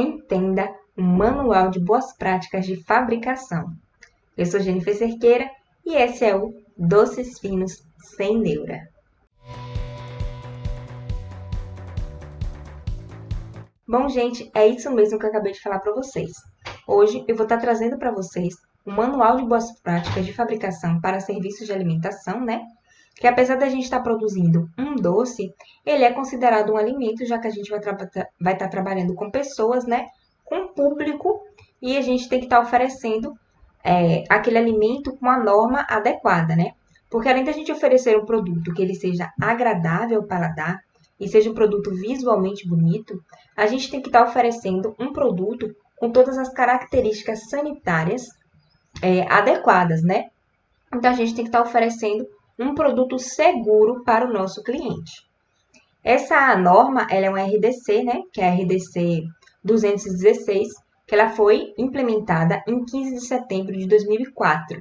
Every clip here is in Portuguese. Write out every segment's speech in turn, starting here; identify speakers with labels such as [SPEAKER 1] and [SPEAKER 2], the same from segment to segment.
[SPEAKER 1] entenda o Manual de Boas Práticas de Fabricação. Eu sou Jennifer Cerqueira e esse é o Doces Finos Sem Neura. Bom, gente, é isso mesmo que eu acabei de falar para vocês. Hoje eu vou estar trazendo para vocês o Manual de Boas Práticas de Fabricação para Serviços de Alimentação, né? Que apesar da gente estar produzindo um doce, ele é considerado um alimento, já que a gente vai estar trabalhando com pessoas, né? Com público, e a gente tem que estar oferecendo aquele alimento com a norma adequada, né? Porque além da gente oferecer um produto que ele seja agradável ao paladar e seja um produto visualmente bonito, a gente tem que estar oferecendo um produto com todas as características sanitárias adequadas, né? Então, a gente tem que estar oferecendo um produto seguro para o nosso cliente. Essa norma, ela é uma RDC, né? Que é a RDC 216, que ela foi implementada em 15 de setembro de 2004.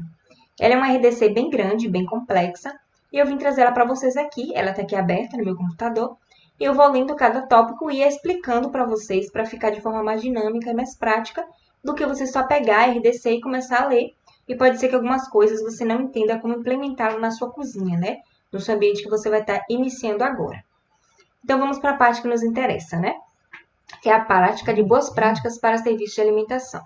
[SPEAKER 1] Ela é uma RDC bem grande, bem complexa, e eu vim trazer ela para vocês aqui. Ela está aqui aberta no meu computador, e eu vou lendo cada tópico e explicando para vocês, para ficar de forma mais dinâmica e mais prática, do que você só pegar a RDC e começar a ler. E pode ser que algumas coisas você não entenda como implementá-lo na sua cozinha, né? No seu ambiente que você vai estar iniciando agora. Então, vamos para a parte que nos interessa, né? Que é a prática de boas práticas para serviços de alimentação.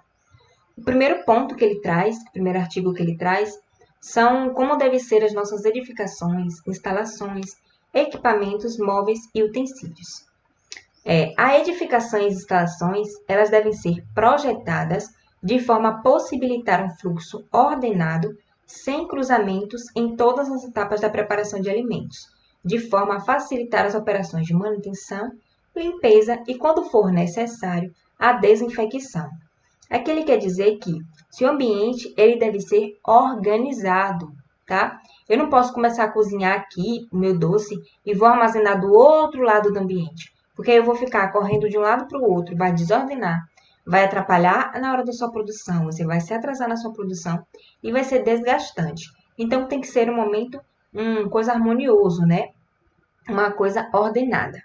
[SPEAKER 1] O primeiro ponto que ele traz, o primeiro artigo que ele traz, são como devem ser as nossas edificações, instalações, equipamentos, móveis e utensílios. A edificação e as instalações, elas devem ser projetadas de forma a possibilitar um fluxo ordenado, sem cruzamentos em todas as etapas da preparação de alimentos, de forma a facilitar as operações de manutenção, limpeza e, quando for necessário, a desinfecção. Aqui ele quer dizer que se o ambiente ele deve ser organizado, tá? Eu não posso começar a cozinhar aqui o meu doce e vou armazenar do outro lado do ambiente, porque aí eu vou ficar correndo de um lado para o outro, vai desordenar, vai atrapalhar na hora da sua produção, você vai se atrasar na sua produção e vai ser desgastante. Então, tem que ser um momento, uma coisa harmonioso, né? Uma coisa ordenada.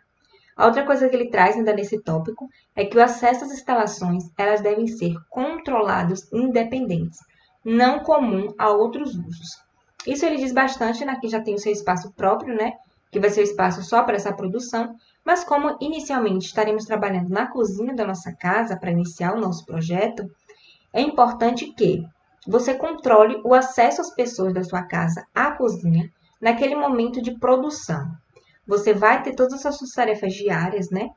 [SPEAKER 1] A outra coisa que ele traz ainda nesse tópico é que o acesso às instalações, elas devem ser controlados independentes, não comum a outros usos. Isso ele diz bastante, né, que já tem o seu espaço próprio, né? Que vai ser o espaço só para essa produção, mas como inicialmente estaremos trabalhando na cozinha da nossa casa para iniciar o nosso projeto, é importante que você controle o acesso às pessoas da sua casa à cozinha naquele momento de produção. Você vai ter todas as suas tarefas diárias, né,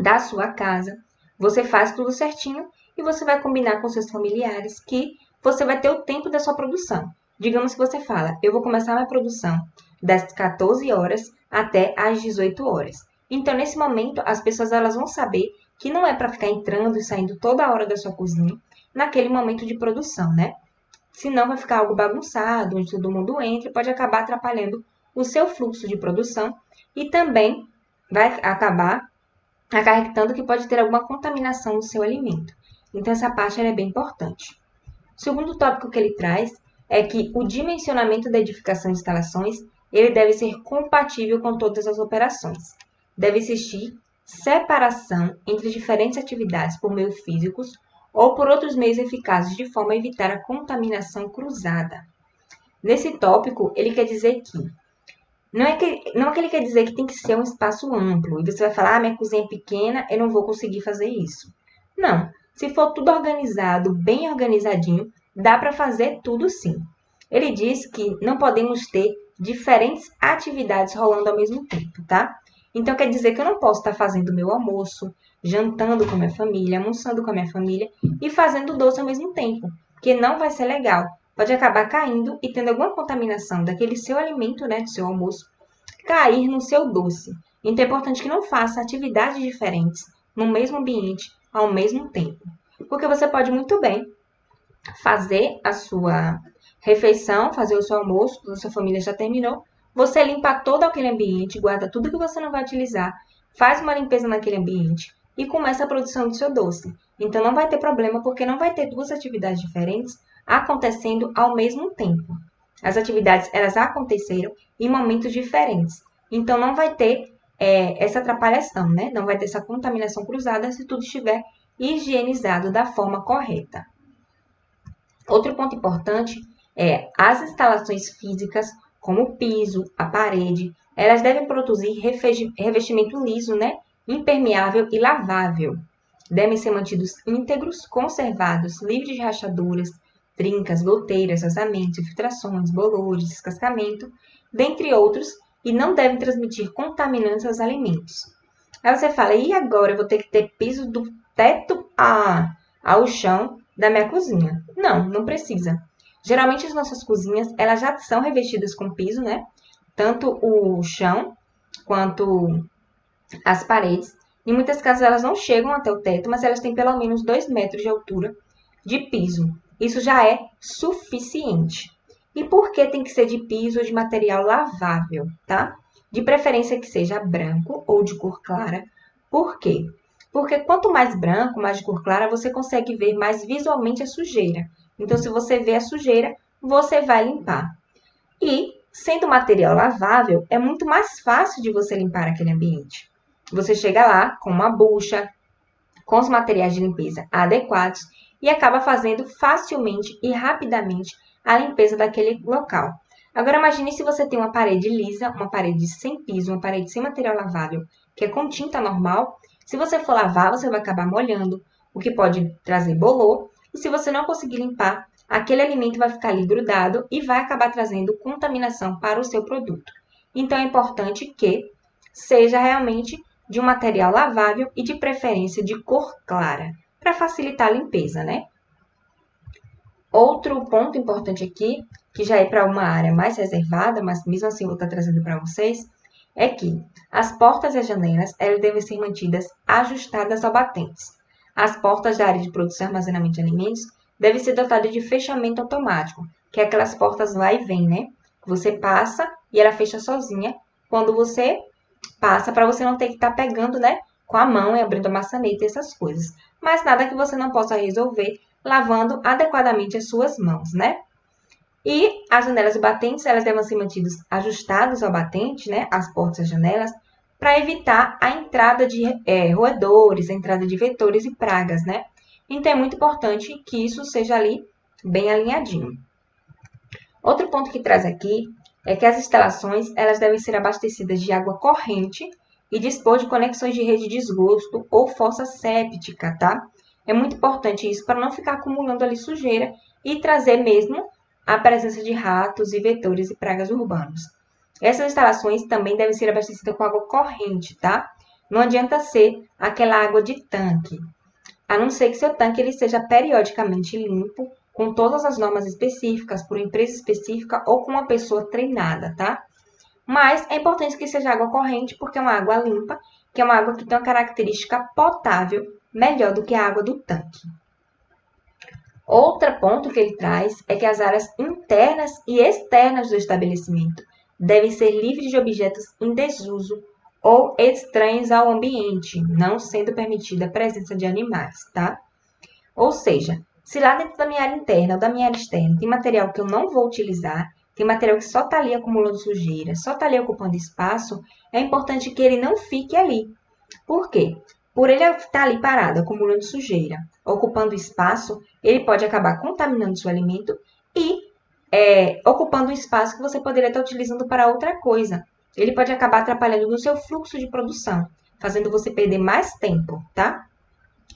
[SPEAKER 1] da sua casa, você faz tudo certinho e você vai combinar com seus familiares que você vai ter o tempo da sua produção. Digamos que você fala, eu vou começar minha produção das 14 horas até às 18 horas. Então, nesse momento, as pessoas elas vão saber que não é para ficar entrando e saindo toda hora da sua cozinha naquele momento de produção, né? Senão vai ficar algo bagunçado, onde todo mundo entra e pode acabar atrapalhando o seu fluxo de produção e também vai acabar acarretando que pode ter alguma contaminação no seu alimento. Então, essa parte é bem importante. O segundo tópico que ele traz é que o dimensionamento da edificação de instalações ele deve ser compatível com todas as operações. Deve existir separação entre diferentes atividades por meios físicos ou por outros meios eficazes de forma a evitar a contaminação cruzada. Nesse tópico, ele quer dizer que não é que ele quer dizer que tem que ser um espaço amplo e você vai falar, minha cozinha é pequena, eu não vou conseguir fazer isso. Não, se for tudo organizado, bem organizadinho, dá para fazer tudo sim. Ele diz que não podemos ter diferentes atividades rolando ao mesmo tempo, tá? Então, quer dizer que eu não posso estar fazendo meu almoço, jantando com a minha família, almoçando com a minha família e fazendo doce ao mesmo tempo, porque não vai ser legal. Pode acabar caindo e tendo alguma contaminação daquele seu alimento, né, do seu almoço, cair no seu doce. Então, é importante que não faça atividades diferentes no mesmo ambiente ao mesmo tempo. Porque você pode muito bem fazer a sua refeição, fazer o seu almoço, toda a sua família já terminou, você limpa todo aquele ambiente, guarda tudo que você não vai utilizar, faz uma limpeza naquele ambiente e começa a produção do seu doce. Então, não vai ter problema, porque não vai ter duas atividades diferentes acontecendo ao mesmo tempo. As atividades, elas aconteceram em momentos diferentes. Então, não vai ter essa atrapalhação, né? Não vai ter essa contaminação cruzada se tudo estiver higienizado da forma correta. Outro ponto importante é as instalações físicas, como o piso, a parede, elas devem produzir revestimento liso, né? Impermeável e lavável. Devem ser mantidos íntegros, conservados, livres de rachaduras, trincas, goteiras, vazamentos, infiltrações, bolores, descascamento, dentre outros, e não devem transmitir contaminantes aos alimentos. Aí você fala, e agora eu vou ter que ter piso do teto ao chão da minha cozinha? Não, não precisa. Geralmente as nossas cozinhas, elas já são revestidas com piso, né? Tanto o chão quanto as paredes. Em muitas casas elas não chegam até o teto, mas elas têm pelo menos 2 metros de altura de piso. Isso já é suficiente. E por que tem que ser de piso ou de material lavável, tá? De preferência que seja branco ou de cor clara. Por quê? Porque quanto mais branco, mais de cor clara, você consegue ver mais visualmente a sujeira. Então, se você vê a sujeira, você vai limpar. E, sendo material lavável, é muito mais fácil de você limpar aquele ambiente. Você chega lá com uma bucha, com os materiais de limpeza adequados e acaba fazendo facilmente e rapidamente a limpeza daquele local. Agora imagine se você tem uma parede lisa, uma parede sem piso, uma parede sem material lavável, que é com tinta normal. Se você for lavar, você vai acabar molhando, o que pode trazer bolor. E se você não conseguir limpar, aquele alimento vai ficar ali grudado e vai acabar trazendo contaminação para o seu produto. Então é importante que seja realmente de um material lavável e de preferência de cor clara, para facilitar a limpeza, né? Outro ponto importante aqui, que já é para uma área mais reservada, mas mesmo assim vou estar trazendo para vocês, é que as portas e as janelas elas devem ser mantidas ajustadas ao batentes. As portas da área de produção e armazenamento de alimentos devem ser dotadas de fechamento automático, que é aquelas portas vai e vem, né? Você passa e ela fecha sozinha quando você passa, para você não ter que estar pegando, né, com a mão e abrindo a maçaneta e essas coisas. Mas nada que você não possa resolver lavando adequadamente as suas mãos, né? E as janelas e batentes, elas devem ser mantidas ajustadas ao batente, né, as portas e as janelas, para evitar a entrada de roedores, a entrada de vetores e pragas, né? Então, é muito importante que isso seja ali bem alinhadinho. Outro ponto que traz aqui é que as instalações elas devem ser abastecidas de água corrente e dispor de conexões de rede de esgoto ou fossa séptica, tá? É muito importante isso para não ficar acumulando ali sujeira e trazer mesmo a presença de ratos e vetores e pragas urbanos. Essas instalações também devem ser abastecidas com água corrente, tá? Não adianta ser aquela água de tanque, a não ser que seu tanque ele seja periodicamente limpo, com todas as normas específicas, por empresa específica ou com uma pessoa treinada, tá? Mas é importante que seja água corrente, porque é uma água limpa, que é uma água que tem uma característica potável melhor do que a água do tanque. Outro ponto que ele traz é que as áreas internas e externas do estabelecimento devem ser livres de objetos em desuso ou estranhos ao ambiente, não sendo permitida a presença de animais, tá? Ou seja, se lá dentro da minha área interna ou da minha área externa tem material que eu não vou utilizar, tem material que só está ali acumulando sujeira, só está ali ocupando espaço, é importante que ele não fique ali. Por quê? Por ele estar ali parado, acumulando sujeira, ocupando espaço, ele pode acabar contaminando seu alimento e ocupando um espaço que você poderia estar utilizando para outra coisa. Ele pode acabar atrapalhando no seu fluxo de produção, fazendo você perder mais tempo, tá?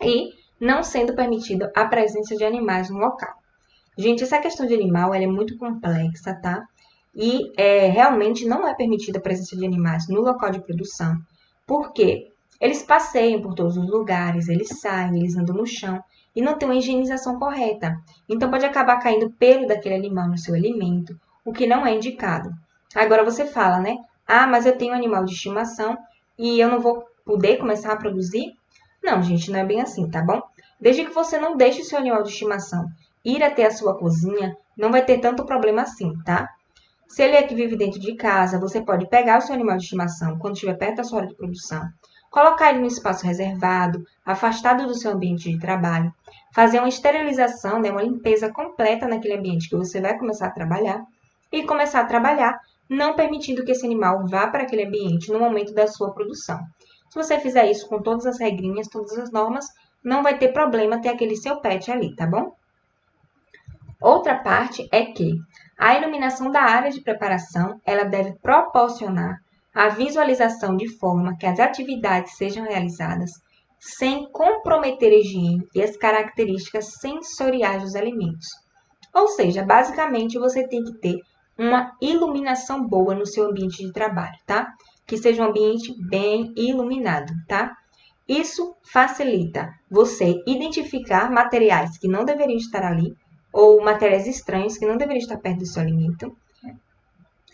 [SPEAKER 1] E não sendo permitida a presença de animais no local. Gente, essa questão de animal ela é muito complexa, tá? E realmente não é permitida a presença de animais no local de produção, porque eles passeiam por todos os lugares, eles saem, eles andam no chão e não tem uma higienização correta. Então, pode acabar caindo pelo daquele animal no seu alimento, o que não é indicado. Agora você fala, né? Ah, mas eu tenho um animal de estimação e eu não vou poder começar a produzir? Não, gente, não é bem assim, tá bom? Desde que você não deixe o seu animal de estimação ir até a sua cozinha, não vai ter tanto problema assim, tá? Se ele é que vive dentro de casa, você pode pegar o seu animal de estimação quando estiver perto da sua hora de produção, colocar ele no espaço reservado, afastado do seu ambiente de trabalho, fazer uma esterilização, né, uma limpeza completa naquele ambiente que você vai começar a trabalhar e começar a trabalhar não permitindo que esse animal vá para aquele ambiente no momento da sua produção. Se você fizer isso com todas as regrinhas, todas as normas, não vai ter problema ter aquele seu pet ali, tá bom? Outra parte é que a iluminação da área de preparação, ela deve proporcionar a visualização de forma que as atividades sejam realizadas sem comprometer a higiene e as características sensoriais dos alimentos. Ou seja, basicamente você tem que ter uma iluminação boa no seu ambiente de trabalho, tá? Que seja um ambiente bem iluminado, tá? Isso facilita você identificar materiais que não deveriam estar ali ou materiais estranhos que não deveriam estar perto do seu alimento.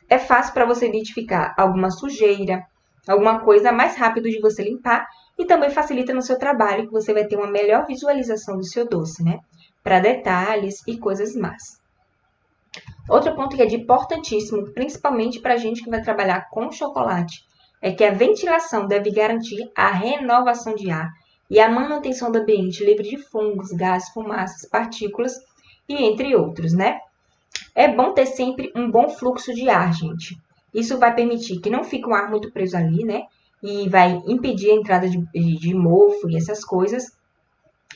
[SPEAKER 1] É fácil para você identificar alguma sujeira, alguma coisa mais rápido de você limpar e também facilita no seu trabalho que você vai ter uma melhor visualização do seu doce, né? Para detalhes e coisas más. Outro ponto que é de importantíssimo, principalmente para a gente que vai trabalhar com chocolate, é que a ventilação deve garantir a renovação de ar e a manutenção do ambiente livre de fungos, gases, fumaças, partículas e entre outros, né? É bom ter sempre um bom fluxo de ar, gente. Isso vai permitir que não fique um ar muito preso ali, né? E vai impedir a entrada de mofo e essas coisas.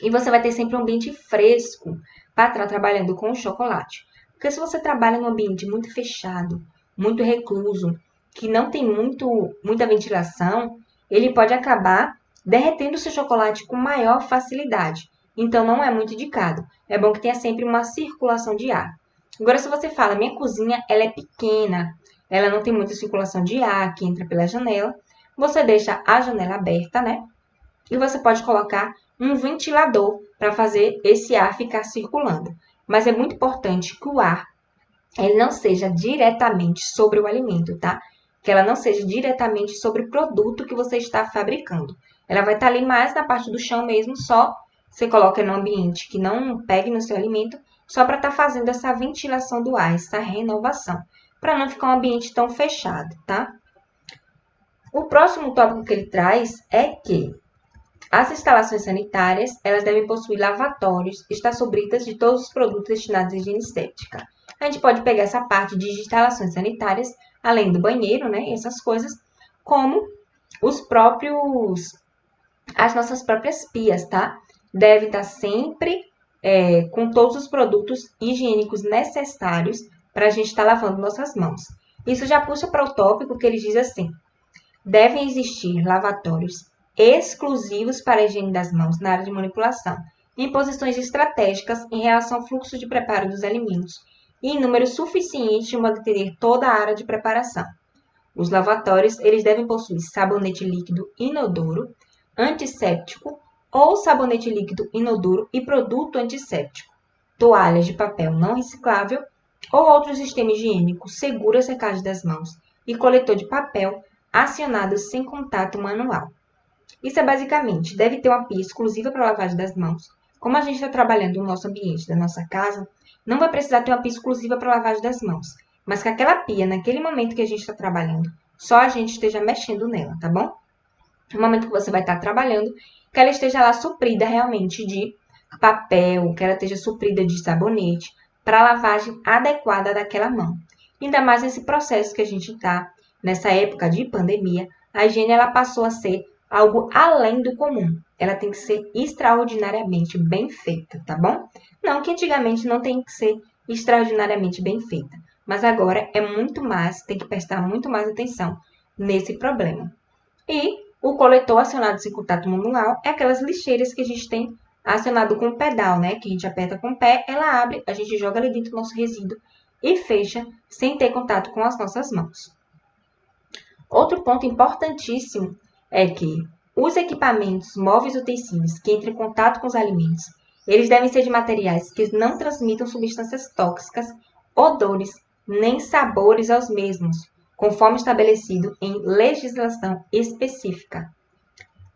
[SPEAKER 1] E você vai ter sempre um ambiente fresco para estar trabalhando com o chocolate. Porque se você trabalha num ambiente muito fechado, muito recluso, que não tem muita ventilação, ele pode acabar derretendo o seu chocolate com maior facilidade. Então, não é muito indicado. É bom que tenha sempre uma circulação de ar. Agora, se você fala, minha cozinha ela é pequena, ela não tem muita circulação de ar que entra pela janela, você deixa a janela aberta, né? E você pode colocar um ventilador para fazer esse ar ficar circulando. Mas é muito importante que o ar ele não seja diretamente sobre o alimento, tá? Que ela não seja diretamente sobre o produto que você está fabricando. Ela vai estar ali mais na parte do chão mesmo, só você coloca no ambiente que não pegue no seu alimento, só para estar fazendo essa ventilação do ar, essa renovação, para não ficar um ambiente tão fechado, tá? O próximo tópico que ele traz é que as instalações sanitárias, elas devem possuir lavatórios, estar sobritas de todos os produtos destinados à higiene séptica. A gente pode pegar essa parte de instalações sanitárias, além do banheiro, né, essas coisas, como as nossas próprias pias, tá? Devem estar sempre com todos os produtos higiênicos necessários para a gente estar lavando nossas mãos. Isso já puxa para o tópico que ele diz assim: devem existir lavatórios exclusivos para a higiene das mãos na área de manipulação, em posições estratégicas em relação ao fluxo de preparo dos alimentos e em número suficiente de manter toda a área de preparação. Os lavatórios eles devem possuir sabonete líquido inodoro, antisséptico ou sabonete líquido inodoro e produto antisséptico, toalhas de papel não reciclável ou outro sistema higiênico seguro a secagem das mãos e coletor de papel acionado sem contato manual. Isso é basicamente, deve ter uma pia exclusiva para lavagem das mãos. Como a gente está trabalhando no nosso ambiente, da nossa casa, não vai precisar ter uma pia exclusiva para lavagem das mãos. Mas que aquela pia, naquele momento que a gente está trabalhando, só a gente esteja mexendo nela, tá bom? No momento que você vai estar trabalhando, que ela esteja lá suprida realmente de papel, que ela esteja suprida de sabonete, para a lavagem adequada daquela mão. Ainda mais nesse processo que a gente está, nessa época de pandemia, a higiene ela passou a ser algo além do comum. Ela tem que ser extraordinariamente bem feita, tá bom? Não que antigamente não tem que ser extraordinariamente bem feita, mas agora é muito mais, tem que prestar muito mais atenção nesse problema. E o coletor acionado sem contato manual é aquelas lixeiras que a gente tem acionado com o pedal, né? Que a gente aperta com o pé, ela abre, a gente joga ali dentro do nosso resíduo e fecha sem ter contato com as nossas mãos. Outro ponto importantíssimo é que os equipamentos, móveis e utensílios que entrem em contato com os alimentos, eles devem ser de materiais que não transmitam substâncias tóxicas, odores, nem sabores aos mesmos, conforme estabelecido em legislação específica.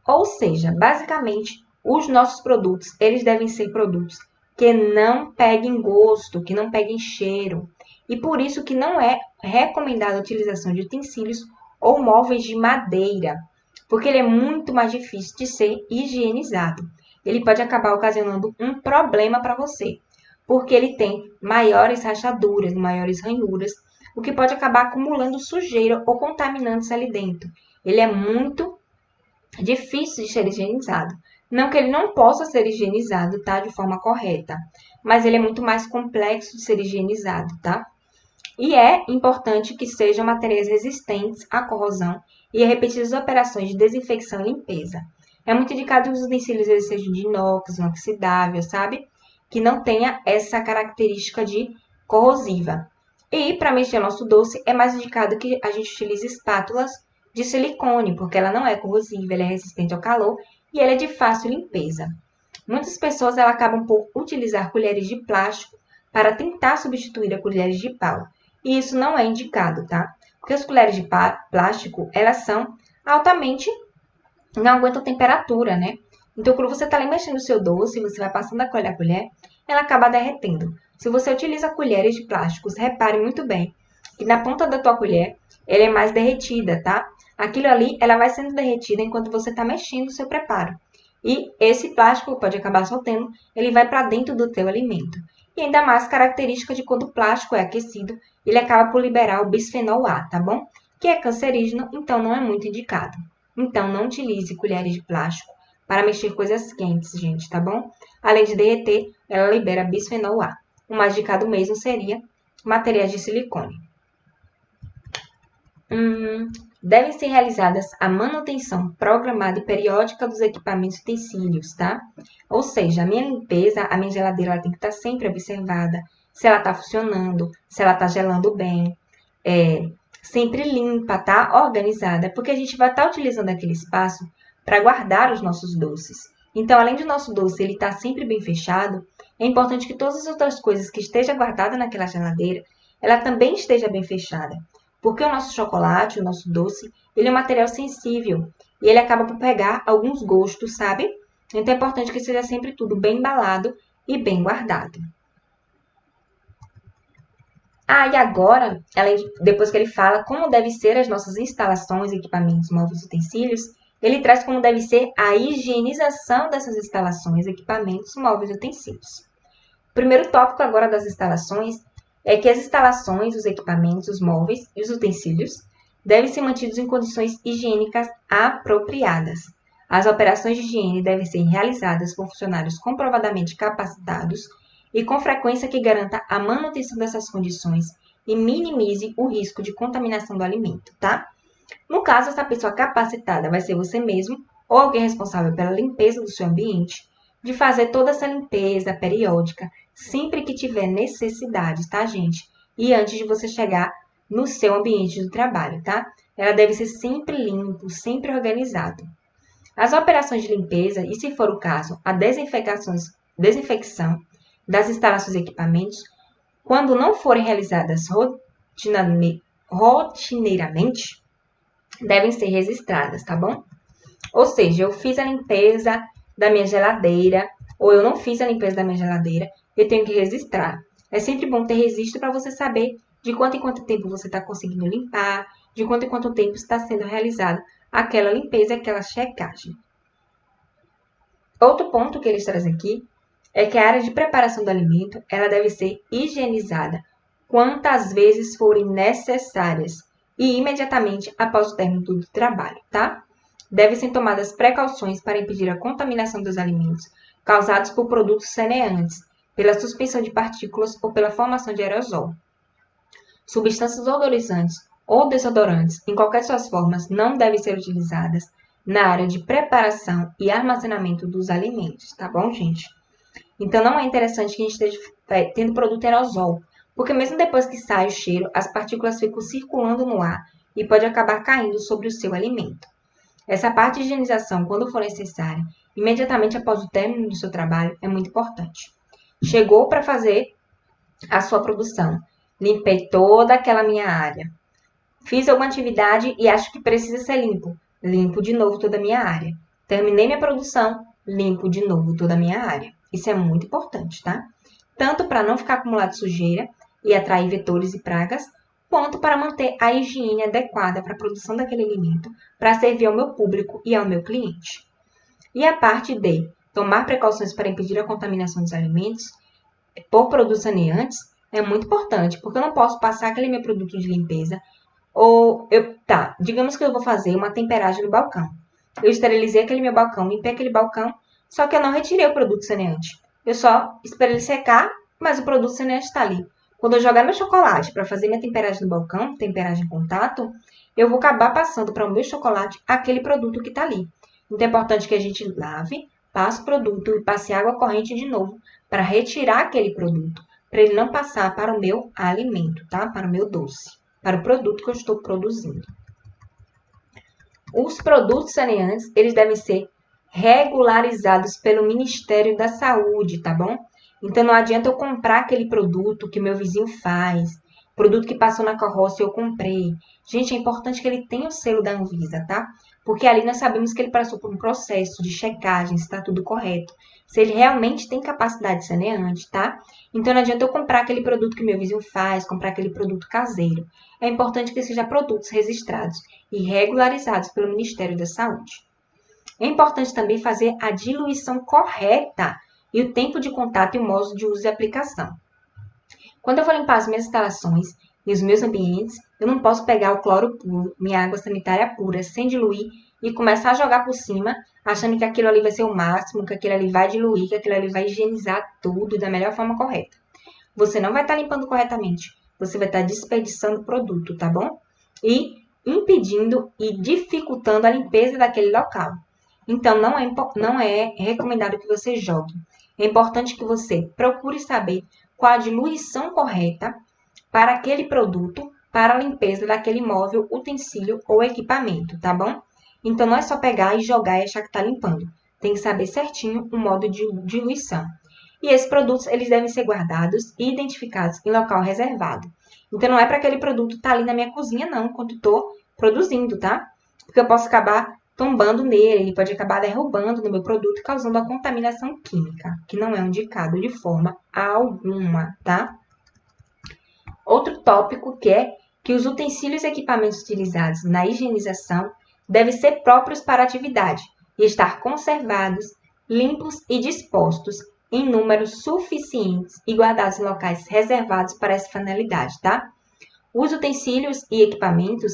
[SPEAKER 1] Ou seja, basicamente, os nossos produtos, eles devem ser produtos que não peguem gosto, que não peguem cheiro. E por isso que não é recomendada a utilização de utensílios ou móveis de madeira, porque ele é muito mais difícil de ser higienizado. Ele pode acabar ocasionando um problema para você, porque ele tem maiores rachaduras, maiores ranhuras, o que pode acabar acumulando sujeira ou contaminantes ali dentro. Ele é muito difícil de ser higienizado. Não que ele não possa ser higienizado, tá? De forma correta. Mas ele é muito mais complexo de ser higienizado, tá? E é importante que sejam materiais resistentes à corrosão e a repetidas operações de desinfecção e limpeza. É muito indicado que os utensílios eles sejam de inox, inoxidável, sabe? Que não tenha essa característica de corrosiva. E para mexer o nosso doce, é mais indicado que a gente utilize espátulas de silicone, porque ela não é corrosiva, ela é resistente ao calor e ela é de fácil limpeza. Muitas pessoas ela acabam por utilizar colheres de plástico para tentar substituir a colheres de pau. E isso não é indicado, tá? Porque as colheres de plástico, elas são altamente, não aguentam temperatura, né? Então, quando você está ali mexendo o seu doce, você vai passando a colher, ela acaba derretendo. Se você utiliza colheres de plásticos, repare muito bem que na ponta da tua colher, ela é mais derretida, tá? Aquilo ali, ela vai sendo derretida enquanto você está mexendo o seu preparo. E esse plástico pode acabar soltando, ele vai para dentro do teu alimento. E ainda mais característica de quando o plástico é aquecido, ele acaba por liberar o bisfenol A, tá bom? Que é cancerígeno, então não é muito indicado. Então, não utilize colheres de plástico para mexer coisas quentes, gente, tá bom? Além de derreter, ela libera bisfenol A. O mais indicado mesmo seria materiais de silicone. Devem ser realizadas a manutenção programada e periódica dos equipamentos e utensílios, tá? Ou seja, a minha limpeza, a minha geladeira ela tem que estar sempre observada, se ela está funcionando, se ela está gelando bem, sempre limpa, tá? Organizada, porque a gente vai estar utilizando aquele espaço para guardar os nossos doces. Então, além do nosso doce ele estar sempre bem fechado, é importante que todas as outras coisas que estejam guardadas naquela geladeira, ela também esteja bem fechada. Porque o nosso chocolate, o nosso doce, ele é um material sensível e ele acaba por pegar alguns gostos, sabe? Então é importante que seja sempre tudo bem embalado e bem guardado. E agora, depois que ele fala como deve ser as nossas instalações, equipamentos, móveis e utensílios, ele traz como deve ser a higienização dessas instalações, equipamentos, móveis e utensílios. O primeiro tópico agora das instalações é que as instalações, os equipamentos, os móveis e os utensílios devem ser mantidos em condições higiênicas apropriadas. As operações de higiene devem ser realizadas por funcionários comprovadamente capacitados e com frequência que garanta a manutenção dessas condições e minimize o risco de contaminação do alimento, tá? No caso, essa pessoa capacitada vai ser você mesmo ou alguém responsável pela limpeza do seu ambiente, de fazer toda essa limpeza periódica sempre que tiver necessidade, tá, gente? E antes de você chegar no seu ambiente do trabalho, tá? Ela deve ser sempre limpo, sempre organizado. As operações de limpeza, e se for o caso, a desinfecção das instalações e equipamentos, quando não forem realizadas rotineiramente, devem ser registradas, tá bom? Ou seja, eu fiz a limpeza da minha geladeira, ou eu não fiz a limpeza da minha geladeira, eu tenho que registrar. É sempre bom ter registro para você saber de quanto em quanto tempo você está conseguindo limpar, de quanto em quanto tempo está sendo realizada aquela limpeza, aquela checagem. Outro ponto que eles trazem aqui é que a área de preparação do alimento ela deve ser higienizada quantas vezes forem necessárias e imediatamente após o término do trabalho, tá? Devem ser tomadas precauções para impedir a contaminação dos alimentos causados por produtos saneantes, pela suspensão de partículas ou pela formação de aerosol. Substâncias odorizantes ou desodorantes, em qualquer de suas formas, não devem ser utilizadas na área de preparação e armazenamento dos alimentos, tá bom, gente? Então, não é interessante que a gente esteja tendo produto aerosol, porque mesmo depois que sai o cheiro, as partículas ficam circulando no ar e pode acabar caindo sobre o seu alimento. Essa parte de higienização, quando for necessária, imediatamente após o término do seu trabalho, é muito importante. Chegou para fazer a sua produção, limpei toda aquela minha área. Fiz alguma atividade e acho que precisa ser limpo. Limpo de novo toda a minha área. Terminei minha produção, limpo de novo toda a minha área. Isso é muito importante, tá? Tanto para não ficar acumulado sujeira e atrair vetores e pragas, quanto para manter a higiene adequada para a produção daquele alimento, para servir ao meu público e ao meu cliente. E a parte de tomar precauções para impedir a contaminação dos alimentos por produtos saneantes é muito importante, porque eu não posso passar aquele meu produto de limpeza. Digamos que eu vou fazer uma temperagem no balcão. Eu esterilizei aquele meu balcão, limpei aquele balcão, só que eu não retirei o produto saneante. Eu só esperei ele secar, mas o produto saneante está ali. Quando eu jogar meu chocolate para fazer minha temperagem no balcão, temperagem em contato, eu vou acabar passando para o meu chocolate aquele produto que está ali. Então é importante que a gente lave, passe o produto e passe água corrente de novo para retirar aquele produto, para ele não passar para o meu alimento, tá? Para o meu doce, para o produto que eu estou produzindo. Os produtos saneantes, eles devem ser regularizados pelo Ministério da Saúde, tá bom? Então não adianta eu comprar aquele produto que meu vizinho faz, produto que passou na carroça e eu comprei. Gente, é importante que ele tenha o selo da Anvisa, tá? Porque ali nós sabemos que ele passou por um processo de checagem, se está tudo correto, se ele realmente tem capacidade saneante, tá? Então não adianta eu comprar aquele produto que meu vizinho faz, comprar aquele produto caseiro. É importante que sejam produtos registrados e regularizados pelo Ministério da Saúde. É importante também fazer a diluição correta e o tempo de contato e o modo de uso e aplicação. Quando eu vou limpar as minhas instalações e os meus ambientes, eu não posso pegar o cloro puro, minha água sanitária pura, sem diluir e começar a jogar por cima, achando que aquilo ali vai ser o máximo, que aquilo ali vai diluir, que aquilo ali vai higienizar tudo da melhor forma correta. Você não vai estar limpando corretamente, você vai estar desperdiçando o produto, tá bom? E impedindo e dificultando a limpeza daquele local. Então, não é recomendado que você jogue. É importante que você procure saber qual a diluição correta para aquele produto, para a limpeza daquele móvel, utensílio ou equipamento, tá bom? Então, não é só pegar e jogar e achar que está limpando. Tem que saber certinho o modo de diluição. E esses produtos, eles devem ser guardados e identificados em local reservado. Então, não é para aquele produto estar ali na minha cozinha, não, enquanto estou produzindo, tá? Porque eu posso acabar tombando nele, ele pode acabar derrubando no meu produto e causando a contaminação química, que não é indicado de forma alguma, tá? Outro tópico que os utensílios e equipamentos utilizados na higienização devem ser próprios para a atividade e estar conservados, limpos e dispostos em números suficientes e guardados em locais reservados para essa finalidade, tá? Os utensílios e equipamentos,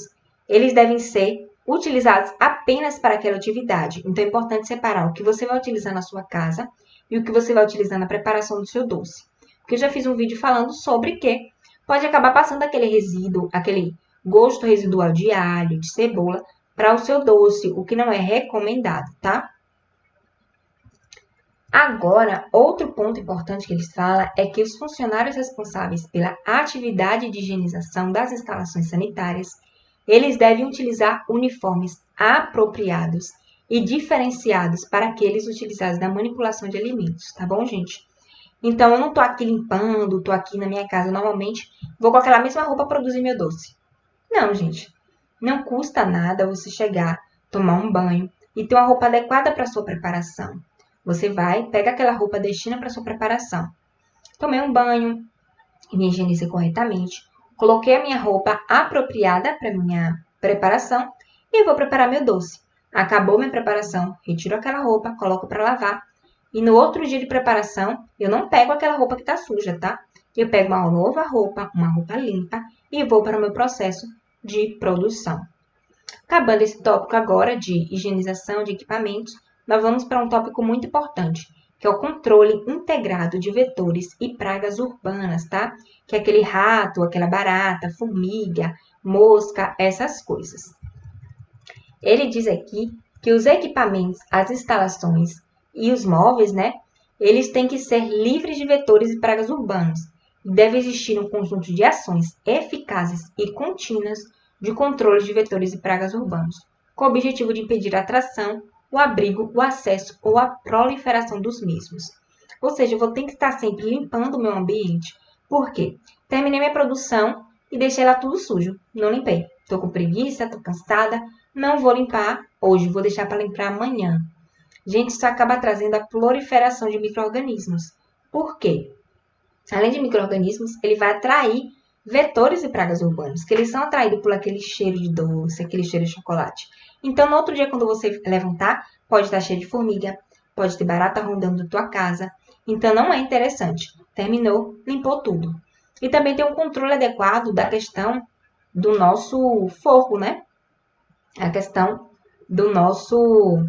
[SPEAKER 1] eles devem ser utilizados apenas para aquela atividade. Então, é importante separar o que você vai utilizar na sua casa e o que você vai utilizar na preparação do seu doce. Porque eu já fiz um vídeo falando sobre que pode acabar passando aquele resíduo, aquele gosto residual de alho, de cebola, para o seu doce, o que não é recomendado, tá? Agora, outro ponto importante que eles falam é que os funcionários responsáveis pela atividade de higienização das instalações sanitárias, eles devem utilizar uniformes apropriados e diferenciados para aqueles utilizados na manipulação de alimentos, tá bom, gente? Então, eu não tô aqui limpando, tô aqui na minha casa normalmente, vou com aquela mesma roupa produzir meu doce. Não, gente. Não custa nada você chegar, tomar um banho e ter uma roupa adequada para sua preparação. Você vai, pega aquela roupa, destina para sua preparação. Tomei um banho, me higienizei corretamente, coloquei a minha roupa apropriada para minha preparação e eu vou preparar meu doce. Acabou minha preparação, retiro aquela roupa, coloco para lavar e no outro dia de preparação eu não pego aquela roupa que está suja, tá? Eu pego uma nova roupa, uma roupa limpa e vou para o meu processo de produção. Acabando esse tópico agora de higienização de equipamentos, nós vamos para um tópico muito importante, que é o controle integrado de vetores e pragas urbanas, tá? Que é aquele rato, aquela barata, formiga, mosca, essas coisas. Ele diz aqui que os equipamentos, as instalações e os móveis, né? Eles têm que ser livres de vetores e pragas urbanas. Deve existir um conjunto de ações eficazes e contínuas de controle de vetores e pragas urbanos, com o objetivo de impedir a atração, o abrigo, o acesso ou a proliferação dos mesmos. Ou seja, eu vou ter que estar sempre limpando o meu ambiente. Por quê? Terminei minha produção e deixei lá tudo sujo. Não limpei. Estou com preguiça, estou cansada, não vou limpar hoje, vou deixar para limpar amanhã. Gente, isso acaba trazendo a proliferação de micro-organismos. Por quê? Além de micro-organismos, ele vai atrair vetores e pragas urbanas, que eles são atraídos por aquele cheiro de doce, aquele cheiro de chocolate. Então, no outro dia, quando você levantar, pode estar cheio de formiga, pode ter barata rondando na tua casa. Então, não é interessante. Terminou, limpou tudo. E também tem um controle adequado da questão do nosso forro, né? A questão do nosso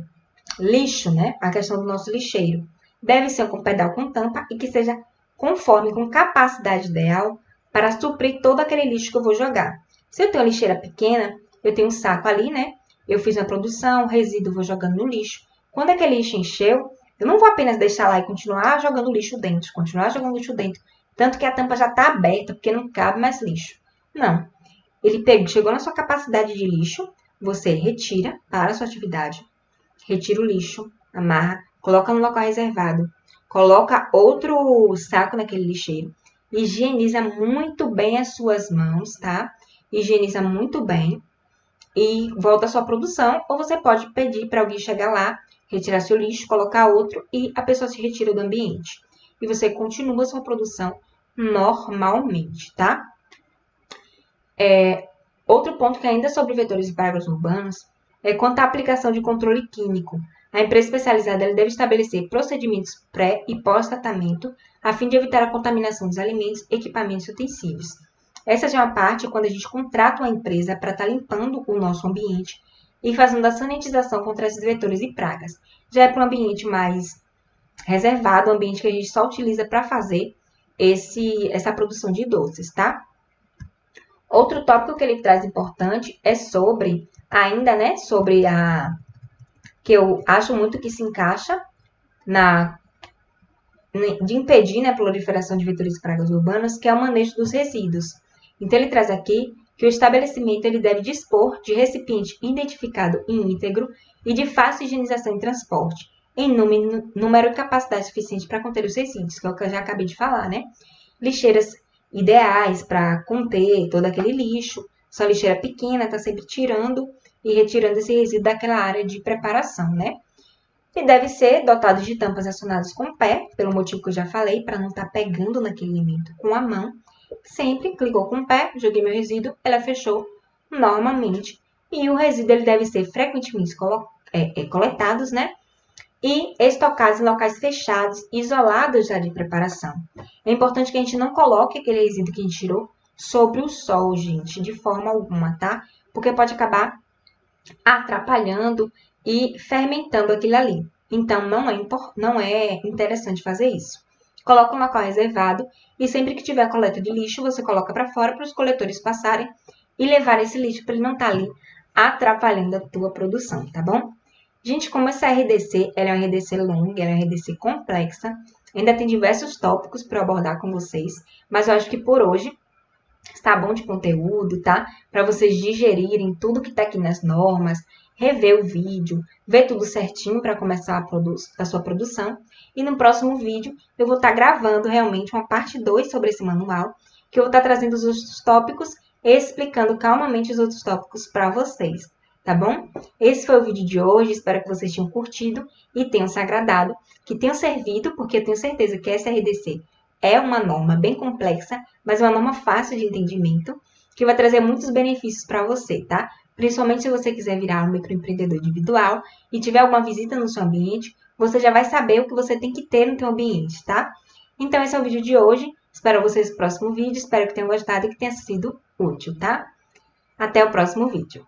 [SPEAKER 1] lixo, né? A questão do nosso lixeiro. Deve ser com pedal com tampa e que seja conforme com capacidade ideal para suprir todo aquele lixo que eu vou jogar. Se eu tenho uma lixeira pequena, eu tenho um saco ali, né? Eu fiz uma produção, resíduo, vou jogando no lixo. Quando aquele lixo encheu, eu não vou apenas deixar lá e continuar jogando lixo dentro, continuar jogando lixo dentro. Tanto que a tampa já está aberta, porque não cabe mais lixo. Não. Ele chegou na sua capacidade de lixo, você retira para a sua atividade, retira o lixo, amarra, coloca no local reservado, coloca outro saco naquele lixeiro, higieniza muito bem as suas mãos, tá? Higieniza muito bem e volta à sua produção, ou você pode pedir para alguém chegar lá, retirar seu lixo, colocar outro e a pessoa se retira do ambiente. E você continua a sua produção normalmente, tá? Outro ponto que ainda é sobre vetores e pragas urbanos é quanto à aplicação de controle químico. A empresa especializada deve estabelecer procedimentos pré e pós-tratamento a fim de evitar a contaminação dos alimentos, equipamentos e utensílios. Essa já é uma parte quando a gente contrata uma empresa para estar limpando o nosso ambiente e fazendo a sanitização contra esses vetores e pragas. Já é para um ambiente mais reservado, um ambiente que a gente só utiliza para fazer essa produção de doces, tá? Outro tópico que ele traz importante é sobre, ainda, né, sobre que eu acho muito que se encaixa de impedir, né, a proliferação de vetores e pragas urbanas, que é o manejo dos resíduos. Então, ele traz aqui que o estabelecimento ele deve dispor de recipiente identificado e íntegro e de fácil higienização e transporte, em número e capacidade suficiente para conter os resíduos, que é o que eu já acabei de falar, né? Lixeiras ideais para conter todo aquele lixo, sua lixeira pequena, está sempre tirando e retirando esse resíduo daquela área de preparação, né? E deve ser dotado de tampas acionadas com o pé, pelo motivo que eu já falei, para não estar pegando naquele alimento com a mão. Sempre clicou com o pé, joguei meu resíduo, ela fechou normalmente. E o resíduo ele deve ser frequentemente coletados, né? E estocados em locais fechados, isolados já de preparação. É importante que a gente não coloque aquele resíduo que a gente tirou sobre o sol, gente, de forma alguma, tá? Porque pode acabar atrapalhando e fermentando aquilo ali. Então, não é interessante fazer isso. Coloca um local reservado e sempre que tiver coleta de lixo, você coloca para fora para os coletores passarem e levar esse lixo para ele não estar ali atrapalhando a tua produção, tá bom? Gente, como essa RDC, ela é uma RDC longa, ela é uma RDC complexa, ainda tem diversos tópicos para abordar com vocês, mas eu acho que por hoje está bom de conteúdo, tá? Para vocês digerirem tudo que está aqui nas normas, rever o vídeo, ver tudo certinho para começar a sua produção. E no próximo vídeo eu vou estar gravando realmente uma parte 2 sobre esse manual, que eu vou estar trazendo os outros tópicos e explicando calmamente os outros tópicos para vocês, tá bom? Esse foi o vídeo de hoje, espero que vocês tenham curtido e tenham se agradado, que tenham servido, porque eu tenho certeza que essa RDC é uma norma bem complexa, mas é uma norma fácil de entendimento, que vai trazer muitos benefícios para você, tá? Principalmente se você quiser virar um microempreendedor individual e tiver alguma visita no seu ambiente, você já vai saber o que você tem que ter no seu ambiente, tá? Então, esse é o vídeo de hoje. Espero vocês no próximo vídeo. Espero que tenham gostado e que tenha sido útil, tá? Até o próximo vídeo.